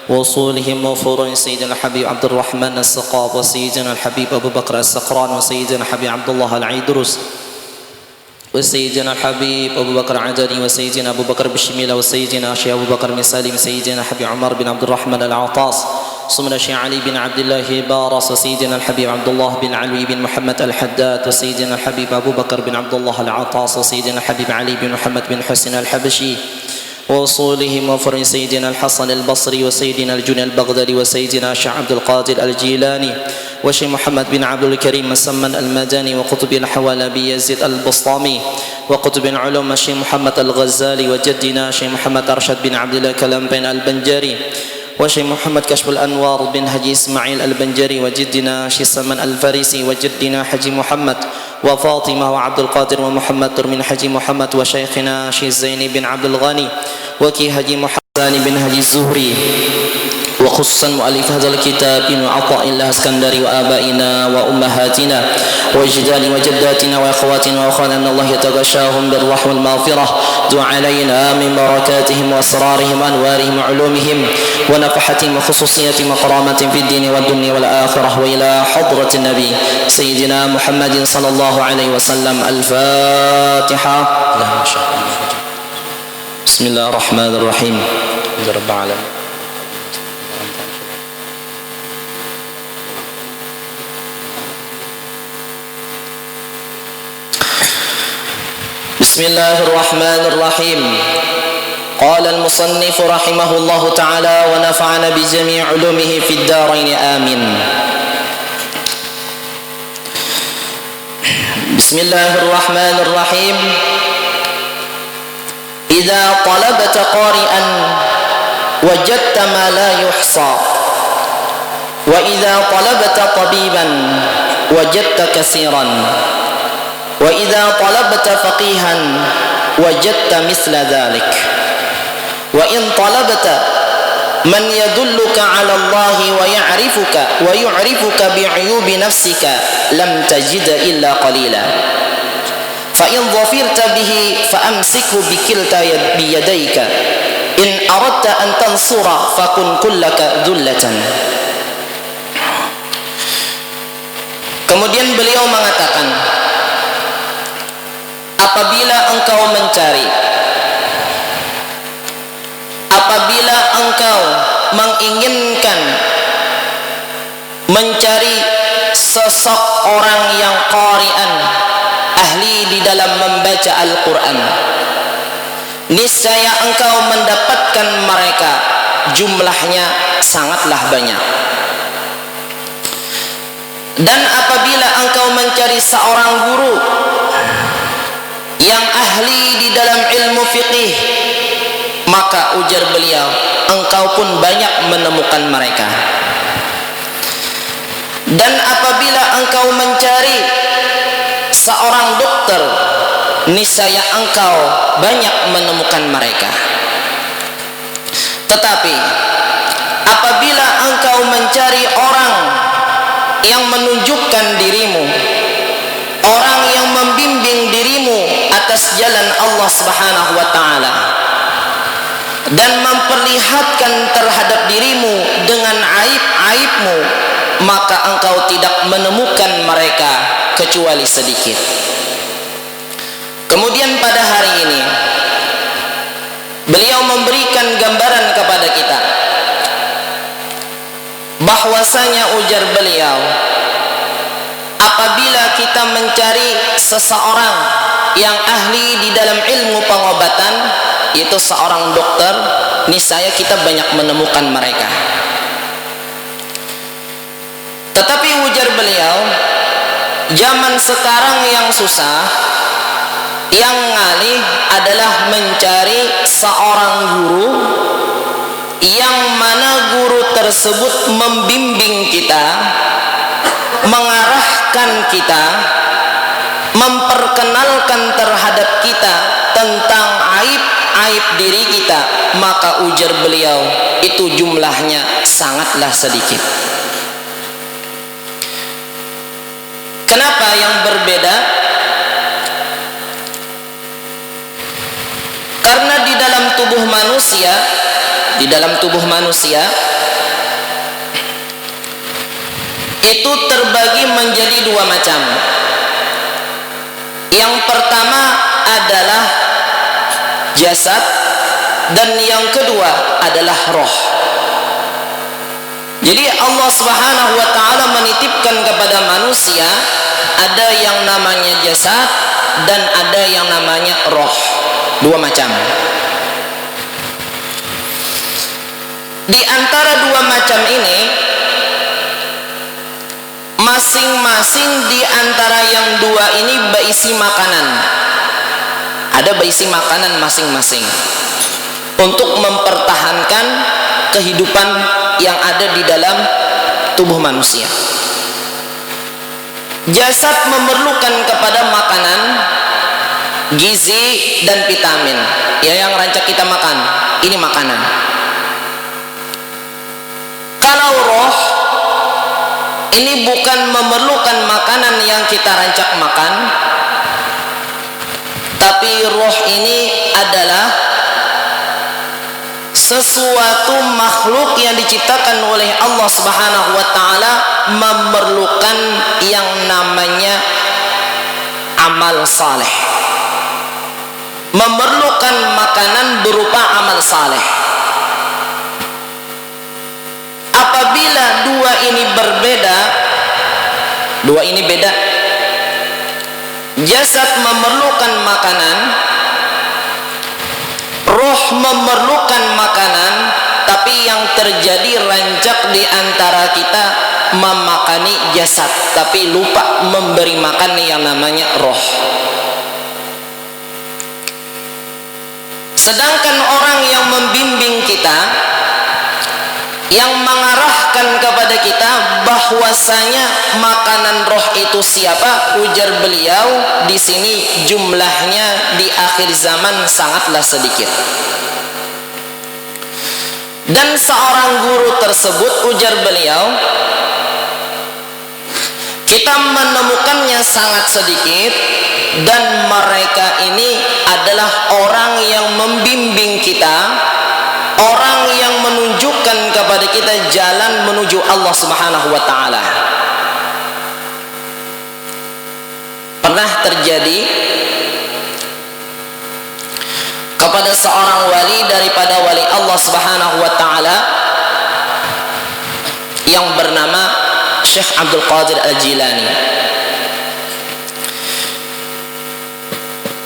وصولهم وفروع سيدنا الحبيب عبد الرحمن السقاف وسيدنا الحبيب أبو بكر السقران وسيدنا الحبيب عبد الله العيدروس وسيدنا الحبيب أبو بكر عدني وسيدنا أبو بكر بشميلة وسيدنا شيخ أبو بكر بن سالم وسيدنا الحبيب عمر بن عبد الرحمن العطاس ثم شيخ علي بن عبد الله بارس وسيدنا الحبيب عبد الله بن علوي بن محمد الحداد وسيدنا الحبيب أبو بكر بن عبد الله العطاس وسيدنا الحبيب علي بن محمد بن حسين الحبشي ووصولهم وفرع سيدنا الحسن البصري وسيدنا الجني البغدادي وسيدنا شيخ عبد القادر الجيلاني وشيخ محمد بن عبد الكريم مسمى المداني وقطب الحوالبي يزيد البسطامي وقطب العلوم شيخ محمد الغزالي وجدنا شيخ محمد أرشد بن عبد الله كلام بن البنجاري وشيخ محمد كشف الأنوار بن حجي إسماعيل البنجاري وجدنا شيخ سلمان الفارسي وجدنا حجي محمد وفاطمة وعبد القادر ومحمد ترمين حجي محمد وشيخنا شيخ زين بن عبد الغني وكي حجي محمد بن حجي الزهري وخصوصا مؤلف هذا الكتاب بن عطاء الله اسكندري وآبائنا وأمهاتنا وجدالنا وجداتنا وأخواتنا وأخواننا الله يتغشاهم بالرحمة والمغفرة دع علينا من بركاتهم وأسرارهم وأنوارهم وعلومهم ونفحتهم وخصوصياتهم وكرامة في الدين والدنيا والآخرة وإلى حضرة النبي سيدنا محمد صلى الله عليه وسلم. الفاتحة. بسم الله الرحمن الرحيم. الحمد لله رب العالمين. بسم الله الرحمن الرحيم. قال المصنف رحمه الله تعالى ونفعنا بجميع علومه في الدارين آمين. بسم الله الرحمن الرحيم. إذا طلبت قارئا وجدت ما لا يحصى وإذا طلبت طبيبا وجدت كثيرا وإذا طلبت فقيها وجدت مثل ذلك وإن طلبت من يدلك على الله ويعرفك بعيوب نفسك لم تجد إلا قليلا فإن ظفرت به فأمسكه بكلتا بيديك إن أردت أن تنصر فكن كلك ذلة. Kemudian beliau mengatakan, apabila engkau menginginkan mencari seseorang yang qari'an, ahli di dalam membaca Al-Quran, niscaya engkau mendapatkan mereka, jumlahnya sangatlah banyak. Dan apabila engkau mencari seorang guru yang ahli di dalam ilmu fiqih, maka ujar beliau, engkau pun banyak menemukan mereka. Dan apabila engkau mencari seorang dokter, niscaya engkau banyak menemukan mereka. Tetapi apabila engkau mencari orang yang menunjukkan dirimu, orang yang membimbing dirimu atas jalan Allah Subhanahu wa taala dan memperlihatkan terhadap dirimu dengan aib-aibmu, maka engkau tidak menemukan mereka kecuali sedikit. Kemudian pada hari ini beliau memberikan gambaran kepada kita bahwasanya, ujar beliau, apabila kita mencari seseorang yang ahli di dalam ilmu pengobatan, itu seorang dokter, niscaya kita banyak menemukan mereka. Tetapi ujar beliau, zaman sekarang yang susah, yang ngalih adalah mencari seorang guru yang mana guru tersebut membimbing kita, mengarahkan kita, memperkenalkan terhadap kita tentang aib-aib diri kita, maka ujar beliau itu jumlahnya sangatlah sedikit. Kenapa yang berbeda? Karena di dalam tubuh manusia itu terbagi menjadi dua macam. Yang pertama adalah jasad, dan yang kedua adalah roh. Jadi Allah Subhanahu wa ta'ala menitipkan kepada manusia ada yang namanya jasad dan ada yang namanya roh. Dua macam. Di antara dua macam ini, masing-masing di antara yang dua ini berisi makanan. Ada berisi makanan masing-masing untuk mempertahankan kehidupan yang ada di dalam tubuh manusia. Jasad memerlukan kepada makanan, gizi dan vitamin. Ya, yang rancak kita makan, ini makanan. Kalau roh ini bukan memerlukan makanan yang kita rancak makan, tapi roh ini adalah sesuatu makhluk yang diciptakan oleh Allah Subhanahu wa ta'ala, memerlukan yang namanya amal saleh, memerlukan makanan berupa amal saleh. Apabila dua ini berbeda, dua ini beda, jasad memerlukan makanan, roh memerlukan makanan, tapi yang terjadi rancak di antara kita memakani jasad, tapi lupa memberi makan yang namanya roh. Sedangkan orang yang membimbing kita, yang mengarahkan kepada kita bahwasanya makanan roh itu siapa, ujar beliau di sini jumlahnya di akhir zaman sangatlah sedikit. Dan seorang guru tersebut, ujar beliau, kita menemukannya sangat sedikit, dan mereka ini adalah orang yang membimbing kita, orang yang menunjukkan kepada kita jalan menuju Allah Subhanahu wa ta'ala. Pernah terjadi kepada seorang wali daripada wali Allah Subhanahu wa ta'ala yang bernama Syekh Abdul Qadir Al-Jilani.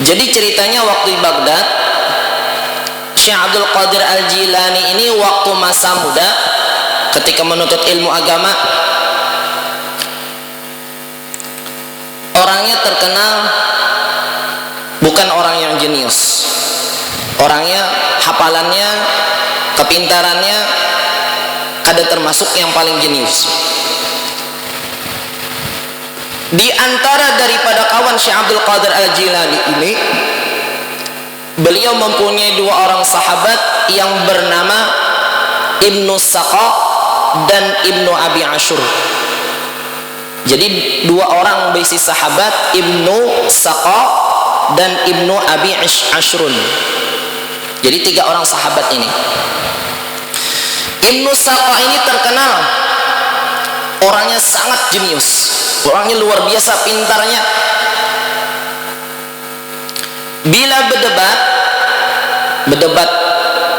Jadi ceritanya waktu di Baghdad, Syekh Abdul Qadir Al-Jilani ini waktu masa muda ketika menuntut ilmu agama, orangnya terkenal bukan orang yang jenius. Orangnya, hafalannya, kepintarannya kada termasuk yang paling jenius. Di antara daripada kawan Syekh Abdul Qadir Al-Jilani ini, beliau mempunyai dua orang sahabat yang bernama Ibnu Saqa dan Ibnu Abi Ashur. Jadi dua orang berisi sahabat, Ibnu Saqa dan Ibnu Abi Ashrun. Jadi tiga orang sahabat ini. Ibnu Saqa ini terkenal orangnya sangat jenius, orangnya luar biasa pintarnya. Bila berdebat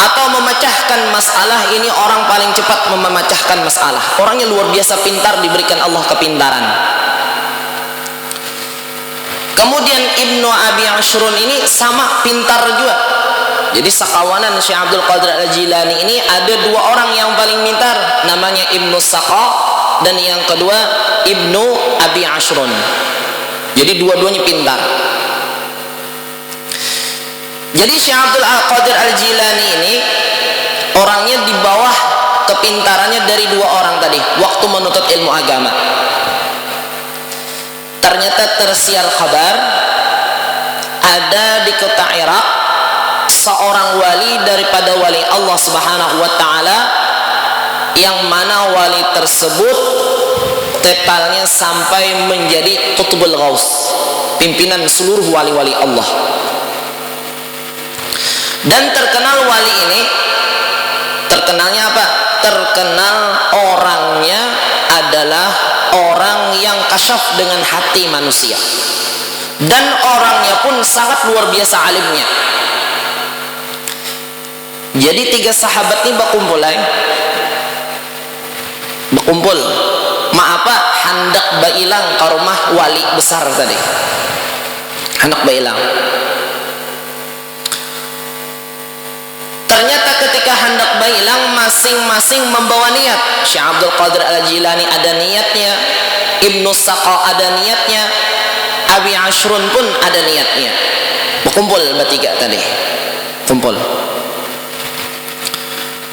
atau memecahkan masalah, ini orang paling cepat memecahkan masalah. Orangnya luar biasa pintar, diberikan Allah kepintaran. Kemudian Ibnu Abi Ashrun ini sama pintar juga. Jadi sekawanan Syekh Abdul Qadir Al-Jilani ini ada dua orang yang paling pintar, namanya Ibnu Saqa dan yang kedua Ibnu Abi Ashrun. Jadi dua-duanya pintar. Jadi Syekh Abdul Qadir Al-Jilani ini orangnya di bawah kepintarannya dari dua orang tadi waktu menuntut ilmu agama. Ternyata tersiar kabar ada di kota Irak seorang wali daripada wali Allah Subhanahu wa ta'ala, yang mana wali tersebut totalnya sampai menjadi Qutbul Ghaus, pimpinan seluruh wali-wali Allah. Dan terkenal wali ini, terkenalnya apa? Terkenal orangnya adalah orang yang kasyaf dengan hati manusia, dan orangnya pun sangat luar biasa alimnya. Jadi 3 sahabat ini berkumpul apa hendak bailang ke rumah wali besar tadi, hendak bailang. Ternyata ketika hendak bailang masing-masing membawa niat. Syekh Abdul Qadir Al-Jilani ada niatnya, Ibnu Saqa ada niatnya, Abi Ashrun pun ada niatnya. Berkumpul bertiga tadi, kumpul.